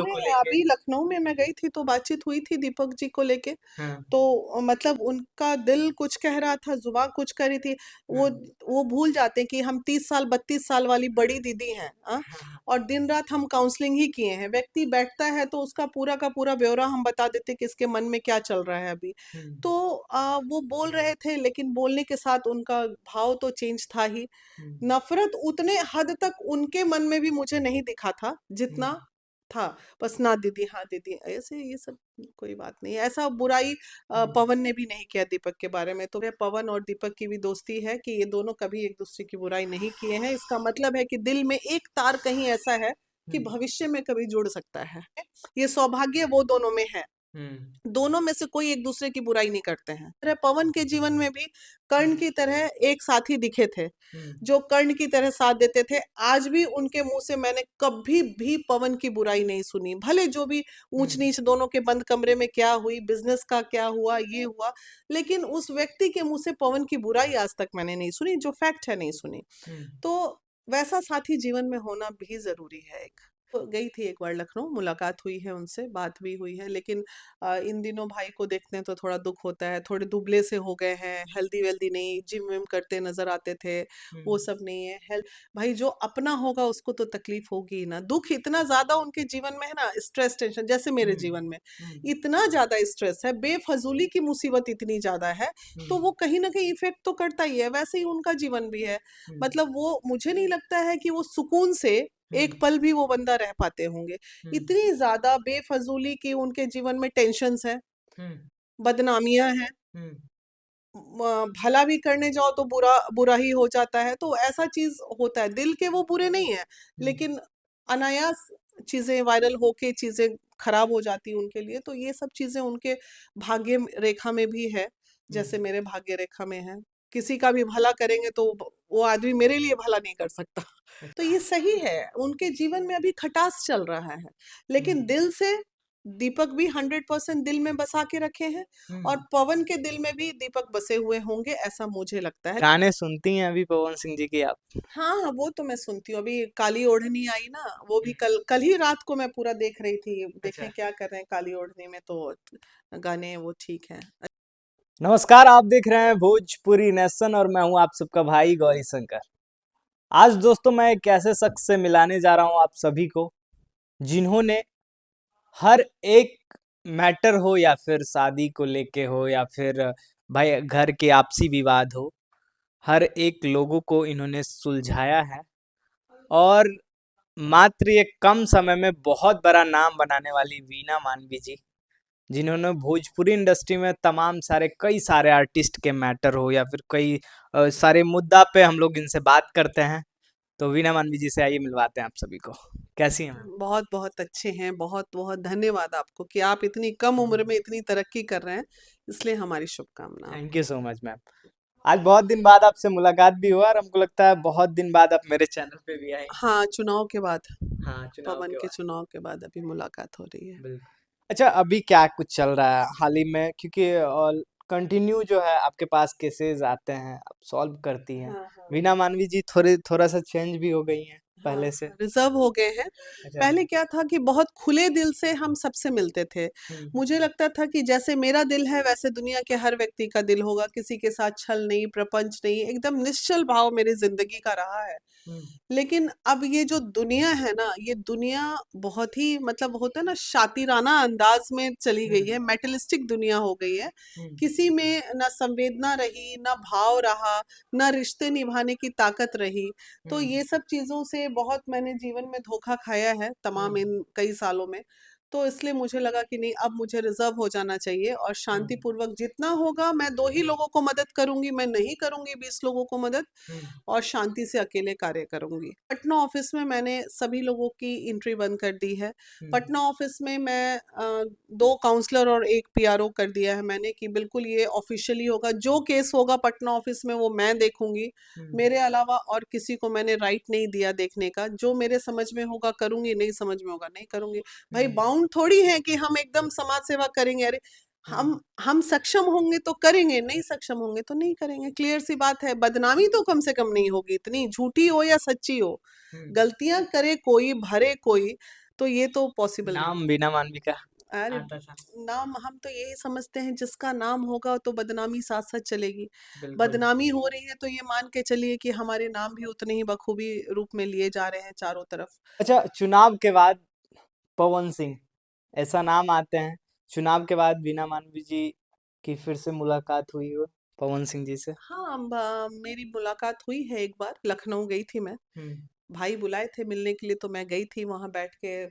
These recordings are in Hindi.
को मैं लेके। अभी लखनऊ में मैं गई थी तो बातचीत हुई थी दीपक जी को लेके। हाँ। तो मतलब उनका दिल कुछ कह रहा था, जुबान कुछ कह रही थी। वो हाँ। वो भूल जाते हैं कि हम 30 साल 32 साल वाली बड़ी दीदी हैं, हाँ। हाँ। और दिन रात हम काउंसलिंग ही किए हैं। व्यक्ति बैठता है तो उसका पूरा का पूरा ब्यौरा हम बता देते कि इसके मन में क्या चल रहा है अभी। हम्म। तो वो बोल रहे थे, लेकिन बोलने के साथ उनका भाव तो चेंज था ही। हम्म। नफरत उतने हद तक उनके मन में भी मुझे नहीं दिखा था जितना हम्म। था। बस ना दीदी, हाँ दीदी, ऐसे ये सब कोई बात नहीं है। ऐसा बुराई हम्म। पवन ने भी नहीं किया दीपक के बारे में। तो पवन और दीपक की भी दोस्ती है कि ये दोनों कभी एक दूसरे की बुराई नहीं किए हैं। इसका मतलब है कि दिल में एक तार कहीं ऐसा है कि हम्म। भविष्य में कभी जुड़ सकता है। ये सौभाग्य वो दोनों में है। हम्म। दोनों में से कोई एक दूसरे की बुराई नहीं करते हैं। तरह पवन के जीवन में भी कर्ण की तरह एक साथी दिखे थे, हम्म। जो कर्ण की तरह साथ देते थे। आज भी उनके मुंह से मैंने कभी भी पवन की बुराई नहीं सुनी। भले जो भी ऊंच हम्म। नीच दोनों के बंद कमरे में क्या हुई, बिजनेस का क्या हुआ, ये हुआ, लेकिन उस व्यक्ति के मुंह से पवन की बुराई आज तक मैंने नहीं सुनी। जो फैक्ट है, नहीं सुनी। हम्म। तो वैसा साथी जीवन में होना भी जरूरी है। एक तो गई थी एक बार लखनऊ, मुलाकात हुई है उनसे, बात भी हुई है। लेकिन इन दिनों भाई को देखते हैं तो थोड़ा दुख होता है। थोड़े दुबले से हो गए हैं, हेल्दी वेल्दी नहीं, जिम विम करते नजर आते थे, वो हम्म। सब नहीं है। हेल्थ भाई जो अपना होगा उसको तो तकलीफ होगी ही ना। दुख इतना ज्यादा उनके जीवन में है ना, स्ट्रेस टेंशन, जैसे मेरे हम्म। जीवन में हम्म। इतना ज्यादा स्ट्रेस है, बेफजूली की मुसीबत इतनी ज्यादा है। तो हम्म। वो कहीं ना कहीं इफेक्ट तो करता ही है। वैसे ही उनका जीवन भी है। हम्म। मतलब वो, मुझे नहीं लगता है कि वो सुकून से एक हम्म। पल भी वो बंदा रह पाते होंगे। हम्म। इतनी ज्यादा बेफजूली की उनके जीवन में टेंशन्स है, हम्म। बदनामियां हैं। हम्म। भला भी करने जाओ तो बुरा बुरा ही हो जाता है। तो ऐसा चीज होता है। दिल के वो बुरे नहीं है, हम्म। लेकिन अनायास चीजें वायरल होके चीजें खराब हो जाती उनके लिए। तो ये सब चीजें उनके भाग्य रेखा में भी है, जैसे हम्म। मेरे भाग्य रेखा में है। किसी का भी भला करेंगे तो वो आदमी मेरे लिए भला नहीं कर सकता। तो अच्छा। ये सही है। उनके जीवन में अभी खटास चल रहा है, लेकिन हम्म। दिल से दीपक भी 100% दिल में बसा के रखे हैं। और हम्म। पवन के दिल में भी दीपक बसे हुए होंगे, ऐसा मुझे लगता है। गाने सुनती हैं अभी पवन सिंह जी की आप? हाँ हाँ, वो तो मैं सुनती हूँ। अभी काली ओढ़नी आई ना, वो भी हम्म। कल कल ही रात को मैं पूरा देख रही थी। अच्छा। देखें क्या कर रहे हैं काली ओढ़नी में। तो गाने वो ठीक है। नमस्कार, आप देख रहे हैं भोजपुरी नेशन और मैं हूं आप सबका भाई गौरी शंकर। आज दोस्तों मैं एक ऐसे शख्स से मिलाने जा रहा हूं आप सभी को, जिन्होंने हर एक मैटर हो या फिर शादी को लेके हो या फिर भाई घर के आपसी विवाद हो, हर एक लोगों को इन्होंने सुलझाया है। और मात्र ये कम समय में बहुत बड़ा नाम बनाने वाली वीना मानवी जी, जिन्होंने भोजपुरी इंडस्ट्री में तमाम सारे कई सारे आर्टिस्ट के मैटर हो या फिर कई सारे मुद्दा पे हम लोग इनसे बात करते हैं। तो वीना मानवी जी से आइए मिलवाते हैं आप सभी को। कैसी हैं मैम? बहुत बहुत अच्छे हैं। बहुत बहुत धन्यवाद आपको कि आप इतनी कम उम्र में इतनी तरक्की कर रहे हैं। इसलिए हमारी शुभकामना थैंक यू आपको। So much ma'am. आज बहुत दिन बाद आपसे मुलाकात भी हुआ और हमको लगता है बहुत दिन बाद आप मेरे चैनल पे भी आएंगी। हाँ, चुनाव के बाद, हाँ, चुनाव पवन के के बाद। चुनाव के बाद अभी मुलाकात हो रही है। बिल्कुल। अच्छा, अभी क्या कुछ चल रहा है हाल ही में, क्योंकि कंटिन्यू जो है आपके पास केसेस आते हैं, आप सॉल्व करती हैं। हाँ हाँ वीना मानवी जी थोड़ी थोड़ा सा चेंज भी हो गई हैं हाँ पहले से। हाँ, रिजर्व हो गए हैं। अच्छा। पहले क्या था कि बहुत खुले दिल से हम सबसे मिलते थे। हम्म। मुझे लगता था कि जैसे मेरा दिल है वैसे दुनिया के हर व्यक्ति का दिल होगा। किसी के साथ छल नहीं, प्रपंच नहीं, एकदम निश्चल भाव मेरी जिंदगी का रहा है। हम्म। लेकिन अब ये जो दुनिया है ना, ये दुनिया बहुत ही, मतलब होता है ना, शातिराना अंदाज में चली गई हम्म। है। मेटलिस्टिक दुनिया हो गई है। हम्म। किसी में ना संवेदना रही, ना भाव रहा, ना रिश्ते निभाने की ताकत रही। तो हम्म। ये सब चीजों से बहुत मैंने जीवन में धोखा खाया है तमाम हम्म। इन कई सालों में। तो इसलिए मुझे लगा कि नहीं, अब मुझे रिजर्व हो जाना चाहिए और हम्म। शांतिपूर्वक जितना होगा। मैं 2 ही लोगों को मदद करूंगी, मैं नहीं करूंगी 20 लोगों को मदद। हम्म। और शांति से अकेले कार्य करूंगी। पटना ऑफिस में मैंने सभी लोगों की एंट्री बंद कर दी है। हम्म। पटना ऑफिस में मैं 2 काउंसलर और 1 PRO कर दिया है मैंने, कि बिल्कुल ये ऑफिशियली होगा। जो केस होगा पटना ऑफिस में वो मैं देखूंगी। हम्म। मेरे अलावा और किसी को मैंने राइट नहीं दिया देखने का। जो मेरे समझ में होगा करूंगी, नहीं समझ में होगा नहीं करूंगी। भाई हम्म। बाउंड थोड़ी है कि हम एकदम समाज सेवा करेंगे। अरे हम्म। हम सक्षम होंगे तो करेंगे, नहीं सक्षम होंगे तो नहीं करेंगे। क्लियर सी बात है। बदनामी तो कम से कम नहीं होगी, इतनी झूठी हो या सच्ची हो। हम्म। गलतियां करे कोई, भरे कोई, तो ये तो पॉसिबल नहीं। नाम बीना मानवी का अरे आता था। नाम हम तो यही समझते हैं, जिसका नाम होगा तो बदनामी साथ साथ चलेगी। बिल्कुल। बदनामी हो रही है तो ये मान के चलिए कि हमारे नाम भी उतने ही बखूबी रूप में लिए जा रहे हैं चारों तरफ। अच्छा, चुनाव के बाद पवन सिंह ऐसा नाम आते हैं। चुनाव के बाद बीना मानवी जी की फिर से मुलाकात हुई हो पवन सिंह जी से। हाँ, मेरी मुलाकात हुई है एक बार, लखनऊ गई थी मैं। हम्म। भाई बुलाए थे मिलने के लिए तो मैं गई थी, वहां बैठ के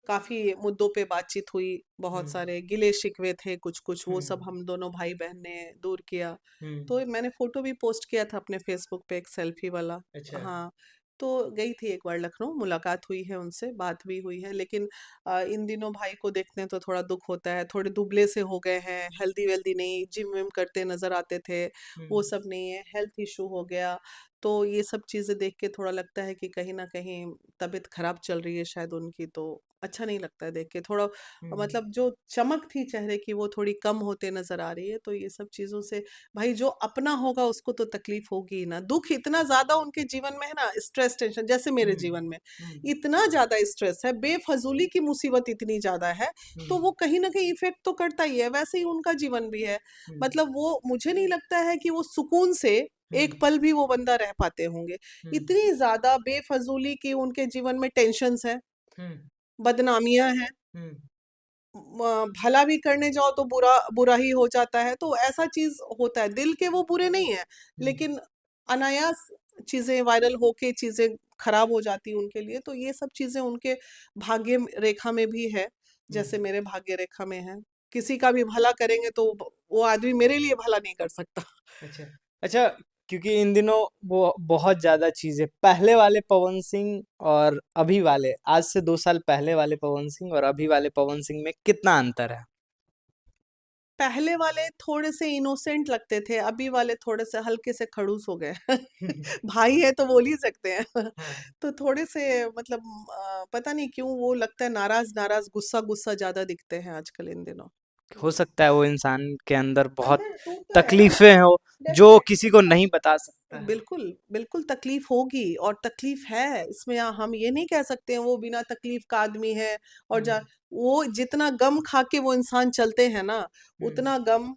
काफी मुद्दों पे बातचीत हुई। बहुत हम्म। सारे गिले शिकवे थे, कुछ कुछ वो सब हम्म। हम दोनों भाई बहन ने दूर किया। हम्म। तो मैंने फोटो भी पोस्ट किया था अपने फेसबुक पे, एक सेल्फी वाला। अच्छा। हाँ, तो गई थी एक बार लखनऊ, मुलाकात हुई है उनसे, बात भी हुई है। लेकिन इन दिनों भाई को देखते हैं तो थोड़ा दुख होता है। थोड़े दुबले से हो गए हैं, हेल्दी वेल्दी नहीं, जिम विम करते नजर आते थे, वो हम्म। सब नहीं है, हेल्थ इशू हो गया। तो ये सब चीजें देख के थोड़ा लगता है कि कहीं ना कहीं तबीयत खराब चल रही है शायद उनकी। तो अच्छा नहीं लगता है देख के, थोड़ा हम्म। मतलब जो चमक थी चेहरे की वो थोड़ी कम होते नजर आ रही है। तो ये सब चीजों से भाई जो अपना होगा उसको तो तकलीफ होगी ही ना। दुख इतना ज्यादा उनके जीवन में है ना, स्ट्रेस टेंशन, जैसे मेरे हम्म। जीवन में हम्म। इतना ज्यादा स्ट्रेस है, बेफजूली की मुसीबत इतनी ज्यादा है। तो हम्म। वो कहीं ना कहीं इफेक्ट तो करता ही है, वैसे ही उनका जीवन भी है। हम्म। मतलब वो मुझे नहीं लगता है कि वो सुकून से एक हम्म। पल भी वो बंदा रह पाते होंगे। हम्म। इतनी ज्यादा बेफजूली की उनके जीवन में टेंशन्स है, हम्म। बदनामियां हैं, हम्म। भला भी करने जाओ तो बुरा बुरा ही हो जाता है। तो ऐसा चीज होता है, दिल के वो बुरे नहीं है, हम्म। लेकिन अनायास चीजें वायरल होके चीजें खराब हो जाती हैं उनके लिए। तो ये सब चीजें उनके भाग्य रेखा में भी है, जैसे हम्म। मेरे भाग्य रेखा में है। किसी का भी भला करेंगे तो वो आदमी मेरे लिए भला नहीं कर सकता। अच्छा। अच्छा, क्योंकि इन दिनों वो बहुत ज़्यादा चीज़ें पहले वाले पवन सिंह और अभी वाले, आज से 2 साल पहले वाले पवन सिंह और अभी वाले पवन सिंह में कितना अंतर है? पहले वाले थोड़े से इनोसेंट लगते थे, अभी वाले थोड़े से हल्के से खड़ूस हो गए। भाई है तो बोल ही सकते हैं। हाँ। तो थोड़े से मतलब पता नहीं क्यों वो लगता है नाराज नाराज, गुस्सा गुस्सा ज्यादा दिखते हैं आजकल इन दिनों। हो सकता है वो इंसान के अंदर बहुत अंदर टूटता है ना, तकलीफ़ें हो, जो किसी को नहीं बता सकता है। बिल्कुल बिल्कुल तकलीफ होगी और तकलीफ है इसमें। हम ये नहीं कह सकते हैं वो बिना तकलीफ का आदमी है। और हुँ। वो जितना गम खा के वो इंसान चलते हैं ना, हुँ। उतना गम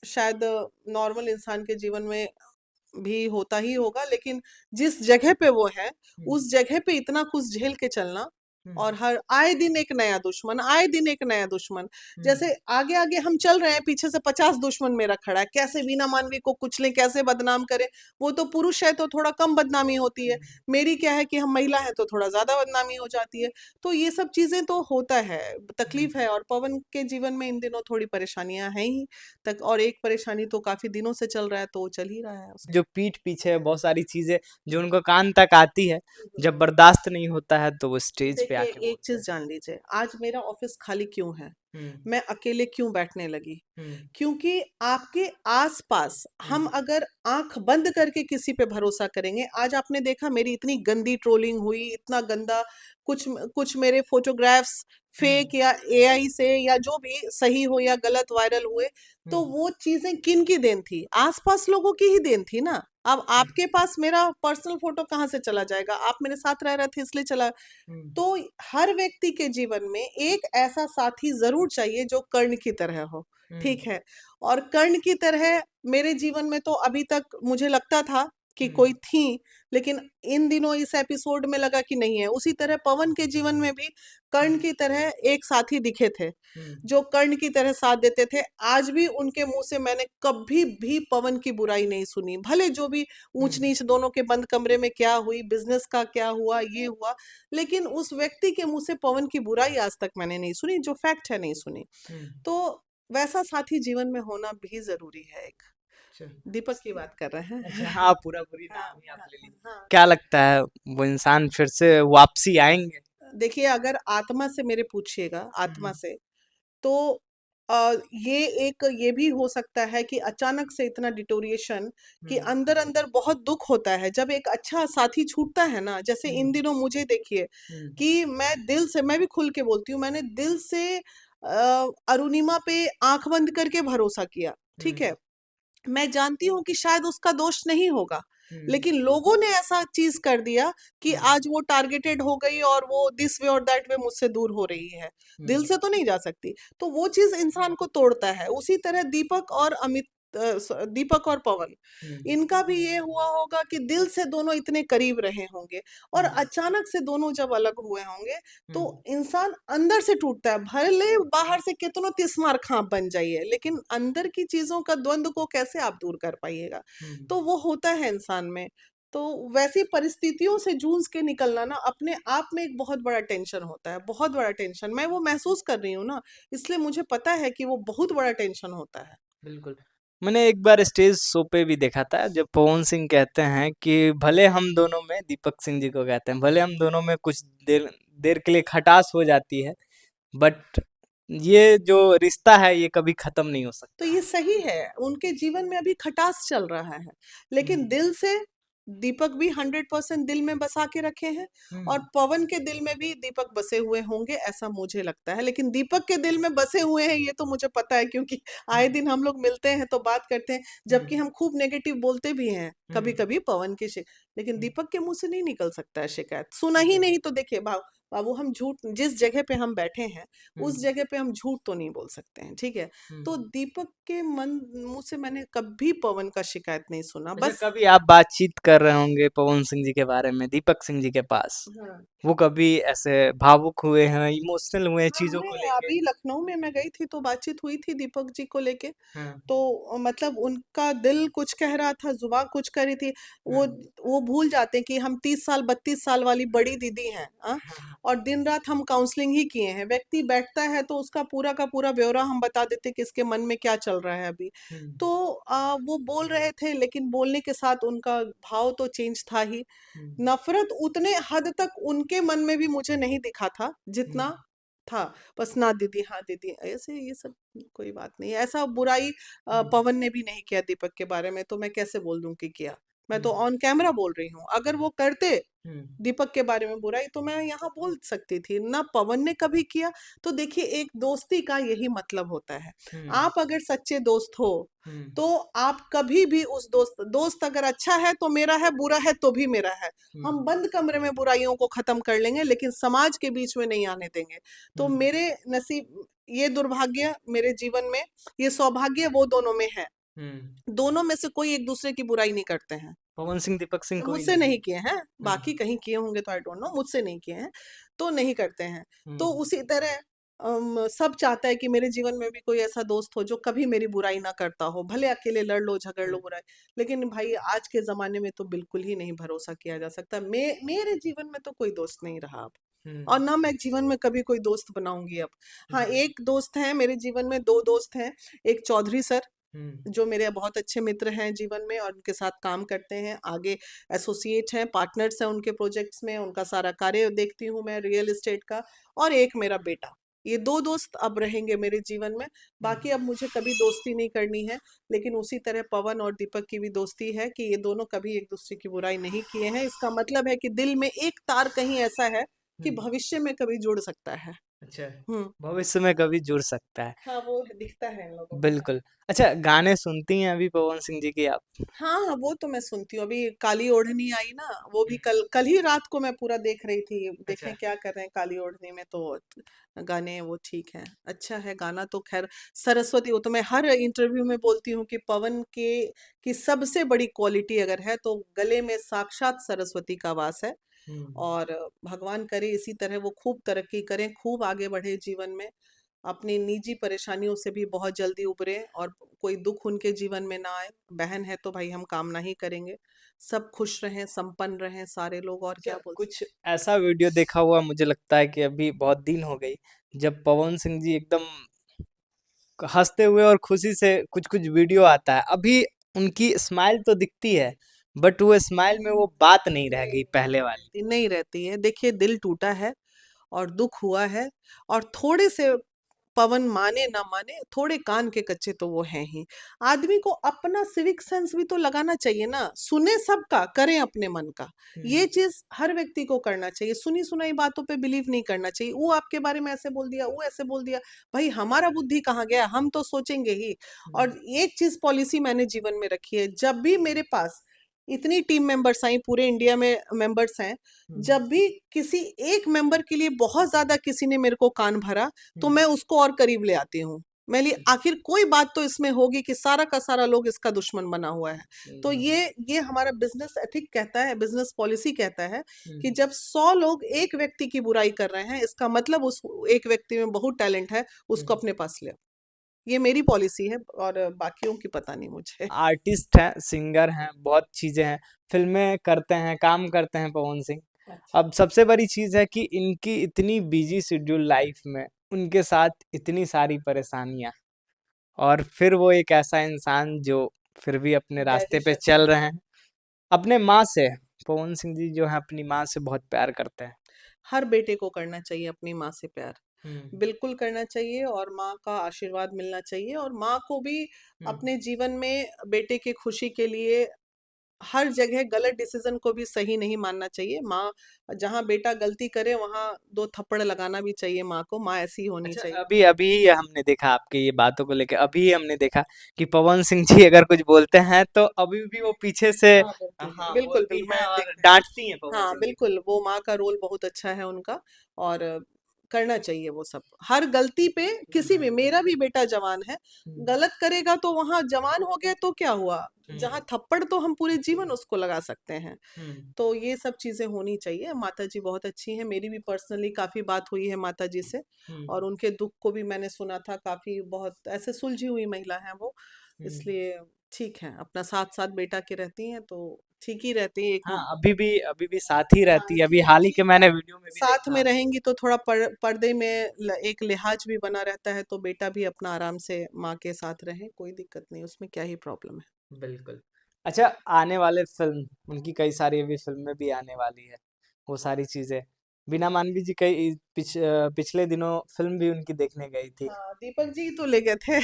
शायद नॉर्मल इंसान के जीवन में भी होता ही होगा। लेकिन जिस जगह पे वो है, हुँ। उस जगह पे इतना कुछ झेल के चलना, हुँ। और हर आए दिन एक नया दुश्मन, आए दिन एक नया दुश्मन। हुँ। जैसे आगे आगे हम चल रहे हैं, पीछे से 50 दुश्मन मेरा खड़ा है, कैसे वीना मानवी को कुचलें, कैसे बदनाम करें। वो तो पुरुष है तो थोड़ा कम बदनामी होती है, हुँ। मेरी क्या है कि हम महिला हैं तो थोड़ा ज्यादा बदनामी हो जाती है। तो ये सब चीजें तो होता है, हुँ। तकलीफ है। और पवन के जीवन में इन दिनों थोड़ी परेशानियां हैं ही तक, और एक परेशानी तो काफी दिनों से चल रहा है, तो वो चल ही रहा है उसका। जो पीठ पीछे है बहुत सारी चीज़ें जो उनको कान तक आती है, जब बर्दाश्त नहीं होता है तो वो स्टेज पे देखिए आके एक बोलते चीज हैं। जान लीजिए, आज मेरा ऑफिस खाली क्यों है, हुँ। मैं अकेले क्यों बैठने लगी? हुँ। क्योंकि आपके आसपास हम हुँ। अगर आंख बंद करके किसी पे भरोसा करेंगे, आज आपने देखा मेरी इतनी गंदी ट्रोलिंग हुई, इतना गंदा, कुछ कुछ मेरे फोटोग्राफ्स हुँ। फेक या एआई से या जो भी सही हो या गलत वायरल हुए। तो हुँ। वो चीजें किन की देन थी? आसपास लोगों की ही देन थी ना। अब हुँ। आपके पास मेरा पर्सनल फोटो कहाँ से चला जाएगा? आप मेरे साथ रह रहे थे इसलिए चला। हुँ। तो हर व्यक्ति के जीवन में एक ऐसा साथी जरूर चाहिए जो कर्ण की तरह हो, हुँ। ठीक है? और कर्ण की तरह मेरे जीवन में तो अभी तक मुझे लगता था कि हुँ। कोई थी, लेकिन इन दिनों इस एपिसोड में लगा कि नहीं है। उसी तरह पवन के जीवन में भी कर्ण हुँ। की तरह एक साथी दिखे थे, हुँ। जो कर्ण की तरह साथ देते थे। आज भी उनके मुंह से मैंने कभी भी पवन की बुराई नहीं सुनी, भले जो भी हुँ। ऊंच नीच दोनों के बंद कमरे में क्या हुई, बिजनेस का क्या हुआ, ये हुआ, लेकिन उस व्यक्ति के मुंह से पवन की बुराई आज तक मैंने नहीं सुनी, जो फैक्ट है नहीं सुनी। हुँ। तो वैसा साथी जीवन में होना भी जरूरी है एक। अच्छा। दीपक की बात कर रहे अच्छा, हैं। हाँ, पूरा-पूरी हाँ नाम ही आप हाँ ले लीजिए। हाँ। क्या लगता है वो इंसान फिर से वापसी आएँगे? देखिए अगर आत्मा से मेरे पूछिएगा, आत्मा हुँ। से, तो ये एक ये भी हो सकता है कि अचानक से इतना डिटोरिएशन कि हुँ। अंदर अंदर बहुत दुख होता है जब एक अच्छा साथी छूटता है ना। जैसे हुँ। इन दिनों मुझे देखिए हुँ। कि मैं दिल से, मैं भी खुल के बोलती हूँ, मैंने दिल से अरुणिमा पे आंख बंद करके भरोसा किया, हुँ। ठीक है? मैं जानती हूँ कि शायद उसका दोष नहीं होगा, लेकिन लोगों ने ऐसा चीज कर दिया कि हम्म, आज वो टारगेटेड हो गई और वो दिस वे और दैट वे मुझसे दूर हो रही है, दिल से तो नहीं जा सकती। तो वो चीज इंसान को तोड़ता है। उसी तरह दीपक और पवन, इनका भी ये हुआ होगा कि दिल से दोनों इतने करीब रहे होंगे और अचानक से दोनों जब अलग हुए होंगे तो इंसान अंदर से टूटता है। भले बाहर से कितनों तिस्मार खां बन जाइए, लेकिन अंदर की चीजों का द्वंद को कैसे आप दूर कर पाइएगा? तो वो होता है इंसान में। तो वैसी परिस्थितियों से जूझ के निकलना ना अपने आप में एक बहुत बड़ा टेंशन होता है, बहुत बड़ा टेंशन। मैं वो महसूस कर रही हूँ ना, इसलिए मुझे पता है कि वो बहुत बड़ा टेंशन होता है। बिल्कुल। मैंने एक बार स्टेज शो पे भी देखा था जब पवन सिंह कहते हैं कि भले हम दोनों में, दीपक सिंह जी को कहते हैं, भले हम दोनों में कुछ देर देर के लिए खटास हो जाती है, बट ये जो रिश्ता है ये कभी खत्म नहीं हो तो सकता। ये सही है, उनके जीवन में अभी खटास चल रहा है, लेकिन हम्म, दिल से दीपक भी 100% दिल में बसा के रखे हैं और हम्म, पवन के दिल में भी दीपक बसे हुए होंगे, ऐसा मुझे लगता है। लेकिन दीपक के दिल में बसे हुए हैं ये तो मुझे पता है, क्योंकि आए दिन हम लोग मिलते हैं तो बात करते हैं, जबकि हम खूब नेगेटिव बोलते भी हैं कभी कभी पवन की लेकिन दीपक के मुंह से नहीं निकल सकता है शिकायत। सुना ही नहीं तो देखिए बाबू, हम झूठ, जिस जगह पे हम बैठे हैं उस जगह पे हम झूठ तो नहीं बोल सकते हैं, ठीक है? तो दीपक के मुंह से मैंने कभी पवन का शिकायत नहीं सुना, अच्छा, बस। कभी आप बातचीत कर रहे होंगे पवन सिंह जी के बारे में दीपक सिंह जी के पास, हाँ, वो कभी ऐसे भावुक हुए हैं, इमोशनल हुए हैं हाँ, चीजों हुए को हैं। लेके? अभी लखनऊ में मैं गई थी तो बातचीत हुई थी दीपक जी को लेके। हाँ, तो मतलब उनका दिल कुछ कह रहा था, जुबान कुछ कह रही थी। वो हाँ, वो भूल जाते हैं कि हम 30 साल 32 साल वाली बड़ी दीदी हैं, हाँ, और दिन रात हम काउंसलिंग ही किए हैं। व्यक्ति बैठता है तो उसका पूरा का पूरा ब्यौरा हम बता देते हैं कि इसके मन में क्या चल रहा है अभी। हम्म, तो वो बोल रहे थे, लेकिन बोलने के साथ उनका भाव तो चेंज था ही। हम्म, नफरत उतने हद तक उनके मन में भी मुझे नहीं दिखा था जितना हम्म, था। बस ना दीदी, हाँ दीदी, ऐसे ये सब कोई बात नहीं है। ऐसा बुराई हम्म, पवन ने भी नहीं किया दीपक के बारे में, तो मैं कैसे बोल दूं कि किया? मैं तो हम्म, ऑन कैमरा बोल रही हूँ। अगर वो करते हम्म, दीपक के बारे में बुराई तो मैं यहाँ बोल सकती थी ना, पवन ने कभी किया। तो देखिए, एक दोस्ती का यही मतलब होता है। हम्म, आप अगर सच्चे दोस्त हो हम्म, तो आप कभी भी उस दोस्त अगर अच्छा है तो मेरा है, बुरा है तो भी मेरा है। हम हम्म, बंद कमरे में बुराइयों को खत्म कर लेंगे, लेकिन समाज के बीच में नहीं आने देंगे। तो हम्म, मेरे नसीब, ये दुर्भाग्य मेरे जीवन में, ये सौभाग्य वो दोनों में है। हम्म। दोनों में से कोई एक दूसरे की बुराई नहीं करते हैं। पवन सिंह दीपक सिंह कोई मुझसे नहीं। नहीं किए हैं, बाकी हम्म, कहीं किए होंगे तो आई डोंट नो, मुझसे नहीं किए हैं, तो नहीं करते हैं। तो हम्म, उसी तरह सब चाहता है कि मेरे जीवन में भी कोई ऐसा दोस्त हो जो कभी मेरी बुराई ना करता हो, भले अकेले लड़ लो झगड़ लो बुराई। लेकिन भाई, आज के जमाने में तो बिल्कुल ही नहीं भरोसा किया जा सकता। मेरे जीवन में तो कोई दोस्त नहीं रहा अब, और हम्म, ना मैं जीवन में कभी कोई दोस्त बनाऊंगी अब। हाँ, हम्म, एक दोस्त है मेरे जीवन में, दो दोस्त हैं। एक चौधरी सर, हम्म, जो मेरे बहुत अच्छे मित्र हैं जीवन में, और उनके साथ काम करते हैं आगे, एसोसिएट हैं, पार्टनर्स हैं उनके प्रोजेक्ट्स में, उनका सारा कार्य देखती हूँ मैं, रियल एस्टेट का। और एक मेरा बेटा, ये दो दोस्त अब रहेंगे मेरे जीवन में। बाकी अब मुझे कभी दोस्ती नहीं करनी है। लेकिन उसी तरह पवन और दीपक की भी दोस्ती है कि ये दोनों कभी एक दूसरे की बुराई नहीं किए हैं। इसका मतलब है कि दिल में एक तार कहीं ऐसा है कि हम्म। भविष्य में कभी जुड़ सकता है। अच्छा, हम्म। भविष्य में कभी जुड़ सकता है। हाँ, वो दिखता है इन लोगों को। बिल्कुल। अच्छा, गाने सुनती हैं अभी पवन सिंह जी की आप? हाँ, हाँ, वो तो मैं सुनती हूँ। अभी काली ओढ़नी आई ना, वो भी कल कल ही रात को मैं पूरा देख रही थी, अच्छा। देखें क्या कर रहे हैं काली ओढ़नी में। तो गाने वो ठीक है, अच्छा है गाना तो। खैर, सरस्वती, वो तो मैं हर इंटरव्यू में बोलती हूँ कि पवन के की सबसे बड़ी क्वालिटी अगर है तो गले में साक्षात सरस्वती का वास है। हम्म। और भगवान करे इसी तरह वो खूब तरक्की करें, खूब आगे बढ़े जीवन में, अपनी निजी परेशानियों से भी बहुत जल्दी उबरे, और कोई दुख उनके जीवन में ना आए। बहन है तो भाई हम कामना ही करेंगे, सब खुश रहें, संपन्न रहें सारे लोग, और अच्छा, क्या बोल कुछ सकते ऐसा वीडियो देखा हुआ मुझे लगता है कि अभी बहुत दिन हो गई, जब पवन सिंह जी एकदम हंसते हुए और खुशी से कुछ कुछ वीडियो आता है। अभी उनकी स्माइल तो दिखती है, बट वो स्माइल में वो बात नहीं रह नहीं, गई पहले नहीं वाली। रहती, नहीं रहती है। देखिए, दिल टूटा है और दुख हुआ है, और थोड़े से, पवन माने ना माने, थोड़े कान के कच्चे तो वो हैं ही। आदमी को अपना सिविक सेंस भी तो लगाना चाहिए ना, सुने सबका, करें अपने मन का। ये चीज हर व्यक्ति को करना चाहिए। सुनी सुनाई बातों पे बिलीव नहीं करना चाहिए। वो आपके बारे में ऐसे बोल दिया, वो ऐसे बोल दिया, भाई हमारा बुद्धि कहाँ गया? हम तो सोचेंगे ही। और एक चीज पॉलिसी मैंने जीवन में रखी है, जब भी मेरे पास इतनी टीम मेंबर्स आई, पूरे इंडिया में मेंबर्स हैं, जब भी किसी एक मेंबर के लिए बहुत ज्यादा किसी ने मेरे को कान भरा तो मैं उसको और करीब ले आती हूँ। मैं लिए आखिर कोई बात तो इसमें होगी कि सारा का सारा लोग इसका दुश्मन बना हुआ है। तो ये हमारा बिजनेस एथिक कहता है, बिजनेस पॉलिसी कहता है कि जब 100 लोग एक व्यक्ति की बुराई कर रहे हैं, इसका मतलब उस एक व्यक्ति में बहुत टैलेंट है, उसको अपने पास ले। ये मेरी पॉलिसी है और बाकियों की पता नहीं मुझे। आर्टिस्ट हैं, सिंगर हैं, बहुत चीजें हैं, फिल्में करते हैं, काम करते हैं पवन सिंह। अच्छा। अब सबसे बड़ी चीज है कि इनकी इतनी बिजी शेड्यूल लाइफ में उनके साथ इतनी सारी परेशानियां, और फिर वो एक ऐसा इंसान जो फिर भी अपने रास्ते पे डेडिकेशन। चल रहे हैं अपने माँ से। पवन सिंह जी जो है अपनी माँ से बहुत प्यार करते हैं। हर बेटे को करना चाहिए अपनी माँ से प्यार, हम्म बिल्कुल करना चाहिए, और माँ का आशीर्वाद मिलना चाहिए, और माँ को भी हम्म अपने जीवन में बेटे की खुशी के लिए हर जगह गलत डिसीजन को भी सही नहीं मानना चाहिए। माँ, जहाँ बेटा गलती करे वहाँ 2 थप्पड़ लगाना भी चाहिए माँ को, माँ ऐसी होनी अच्छा, चाहिए। अभी अभी हमने देखा आपके ये बातों को लेकर, अभी हमने देखा कि पवन सिंह जी अगर कुछ बोलते हैं तो अभी भी वो पीछे से हाँ, बोलती हैं। हाँ बिल्कुल, बोलती बिल्कुल, हैं मैं और देखती हूँ। डांटती हैं पवन हाँ, सिंह जी को। बिल्कुल, वो माँ का रोल बहुत अच्छा है उनका, और करना चाहिए वो सब। हर गलती पे किसी भी, मेरा भी बेटा जवान है, गलत करेगा तो वहाँ जवान हो गया तो क्या हुआ? जहाँ थप्पड़ तो हम पूरे जीवन उसको लगा सकते हैं। तो ये सब चीज़ें होनी चाहिए। माताजी बहुत अच्छी हैं, मेरी भी पर्सनली काफ़ी बात हुई है माताजी से, और उनके दुःख को भी मैंने सुना था, काफ़ी बहुत ऐसे सुलझी हुई महिला हैं वो। इसलिए ठीक है, अपना साथ-साथ बेटा के रहती हैं तो ठीक ही रहती है। एक हाँ, अभी भी साथ ही रहती हाँ, है, अभी ठीक हाल ही के ठीक है। मैंने वीडियो में भी साथ में देखा। रहेंगी तो थोड़ा पर्दे में एक लिहाज भी बना रहता है, तो बेटा भी अपना आराम से माँ के साथ रहे, कोई दिक्कत नहीं, उसमें क्या ही प्रॉब्लम है। बिल्कुल। अच्छा, आने वाले फ़िल्म, उनकी कई सारी अभी फ़िल्में भी आने वाली है, वो सारी चीज़ें। बीना मानवी जी पिछले दिनों फ़िल्म भी उनकी देखने गई थी। हाँ, दीपक जी तो ले गए थे।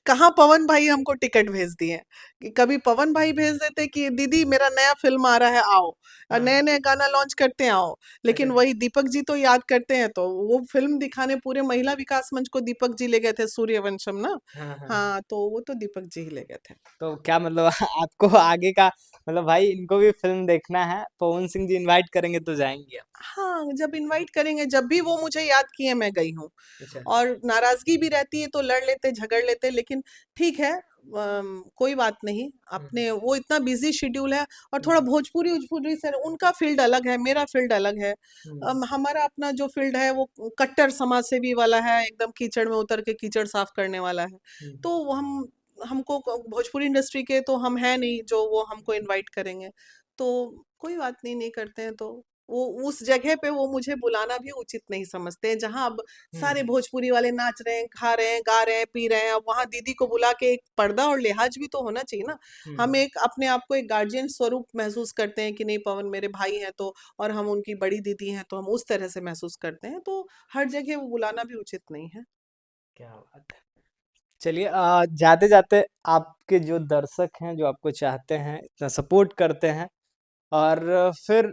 कहाँ पवन भाई हमको टिकट भेज दिए, कि कभी पवन भाई भेज देते कि दीदी मेरा नया फिल्म आ रहा है आओ, और हाँ, नए नए गाना लॉन्च करते हैं आओ। लेकिन अच्छा। वही दीपक जी तो याद करते हैं, तो वो फिल्म दिखाने पूरे महिला विकास मंच को दीपक जी ले गए थे, सूर्यवंशम ना। हाँ, हाँ। हाँ, तो वो तो दीपक जी ही ले गए थे। तो क्या मतलब आपको आगे का मतलब भाई इनको भी फ़िल्म देखना है, पवन सिंह जी इनवाइट करेंगे तो जाएँगी आप? हाँ, जब इनवाइट करेंगे, जब भी वो मुझे याद किए मैं गई हूँ। अच्छा। और नाराजगी भी रहती है तो लड़ लेते, झगड़ लेते, लेकिन ठीक है, कोई बात नहीं। हुँ, अपने वो इतना बिजी शेड्यूल है, और हुँ, थोड़ा भोजपुरी उजपुरी से उनका फील्ड अलग है, मेरा फील्ड अलग है। हुँ, हमारा अपना जो फील्ड है वो कट्टर समाज सेवी वाला है, एकदम कीचड़ में उतर के कीचड़ साफ करने वाला है। हुँ, तो वो हमको भोजपुरी इंडस्ट्री के तो हम है नहीं जो वो हमको इनवाइट करेंगे। तो कोई बात नहीं, नहीं करते हैं तो वो उस जगह पे वो मुझे बुलाना भी उचित नहीं समझते हैं, जहाँ अब हुँ, सारे भोजपुरी वाले नाच रहे हैं, खा रहे हैं, गा रहे हैं, पी रहे हैं। अब वहाँ दीदी को बुला के एक पर्दा और लिहाज भी तो होना चाहिए ना। हुँ, हम एक अपने आप को एक गार्जियन स्वरूप महसूस करते हैं कि नहीं, पवन मेरे भाई हैं, तो और हम उनकी बड़ी दीदी हैं, तो हम उस तरह से महसूस करते हैं, तो हर जगह वो बुलाना भी उचित नहीं है। क्या बात है। चलिए जाते-जाते आपके जो दर्शक हैं, जो आपको चाहते हैं, इतना सपोर्ट करते हैं, और फिर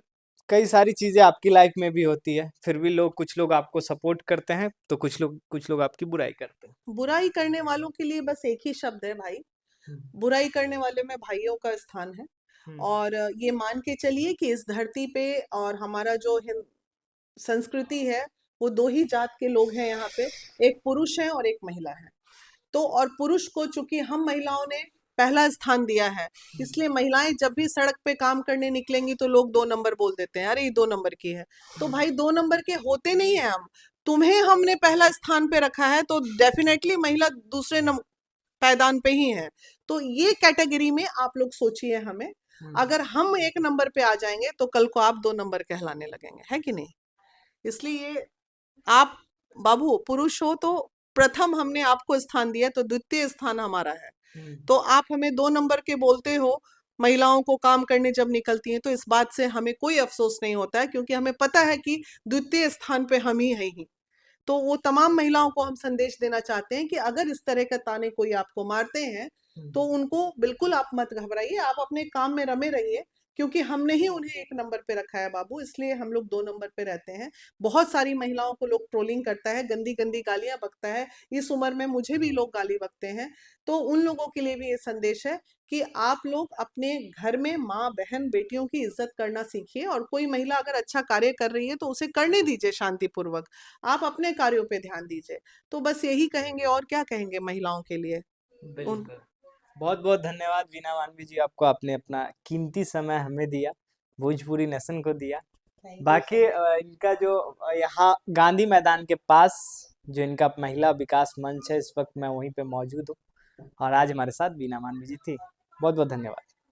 कई सारी चीज़ें आपकी लाइफ में भी होती है, फिर भी कुछ लोग आपको सपोर्ट करते हैं, तो कुछ लोग आपकी बुराई करते हैं। बुराई करने वालों के लिए बस एक ही शब्द है भाई, हुँ, बुराई करने वाले में भाइयों का स्थान है। हुँ, और ये मान के चलिए कि इस धरती पे, और हमारा जो संस्कृति है, वो दो ही जात के लोग हैं यहाँ पे, एक पुरुष है और एक महिला है। तो और पुरुष को चूंकि हम महिलाओं ने पहला स्थान दिया है, हुँ, इसलिए महिलाएं जब भी सड़क पे काम करने निकलेंगी तो लोग 2 नंबर बोल देते हैं, अरे ये 2 नंबर की है। तो हुँ, भाई 2 नंबर के होते नहीं है हम, तुम्हें हमने पहला स्थान पे रखा है, तो डेफिनेटली महिला दूसरे पायदान पे ही है। तो ये कैटेगरी में आप लोग सोचिए हमें, हुँ, अगर हम 1 नंबर पे आ जाएंगे तो कल को आप 2 नंबर कहलाने लगेंगे, है कि नहीं? इसलिए आप बाबू पुरुष हो तो प्रथम हमने आपको स्थान दिया, तो द्वितीय स्थान हमारा है। हुँ, तो आप हमें 2 नंबर के बोलते हो, महिलाओं को काम करने जब निकलती हैं, तो इस बात से हमें कोई अफसोस नहीं होता है, क्योंकि हमें पता है कि द्वितीय स्थान पे हम ही हैं ही। तो वो तमाम महिलाओं को हम संदेश देना चाहते हैं कि अगर इस तरह का ताने कोई आपको मारते हैं, हुँ, तो उनको बिल्कुल आप मत घबराइए, आप अपने काम में रमे रहिए, क्योंकि हमने ही उन्हें एक नंबर पे रखा है बाबू, इसलिए हम लोग 2 नंबर पे रहते हैं। बहुत सारी महिलाओं को लोग ट्रोलिंग करता है, गंदी-गंदी गालियाँ बकता है, इस उम्र में मुझे भी लोग गाली बकते हैं। तो उन लोगों के लिए भी ये संदेश है कि आप लोग अपने घर में माँ, बहन, बेटियों की इज़्ज़त करना सीखिए, और कोई महिला अगर अच्छा कार्य कर रही है तो उसे करने दीजिए शांतिपूर्वक। आप अपने कार्यों पे ध्यान दीजिए। तो बस यही कहेंगे, और क्या कहेंगे महिलाओं के लिए? उन बिल्कुल। बहुत-बहुत धन्यवाद वीना मानवी जी, आपको आपने अपना कीमती समय हमें दिया, भोजपुरी नेशन को दिया। थैंक यू बाकी सो मच। इनका जो यहाँ गांधी मैदान के पास जो इनका महिला विकास मंच है, इस वक्त मैं वहीं पे मौजूद हूँ और आज हमारे साथ वीना मानवी जी थी। बहुत-बहुत धन्यवाद।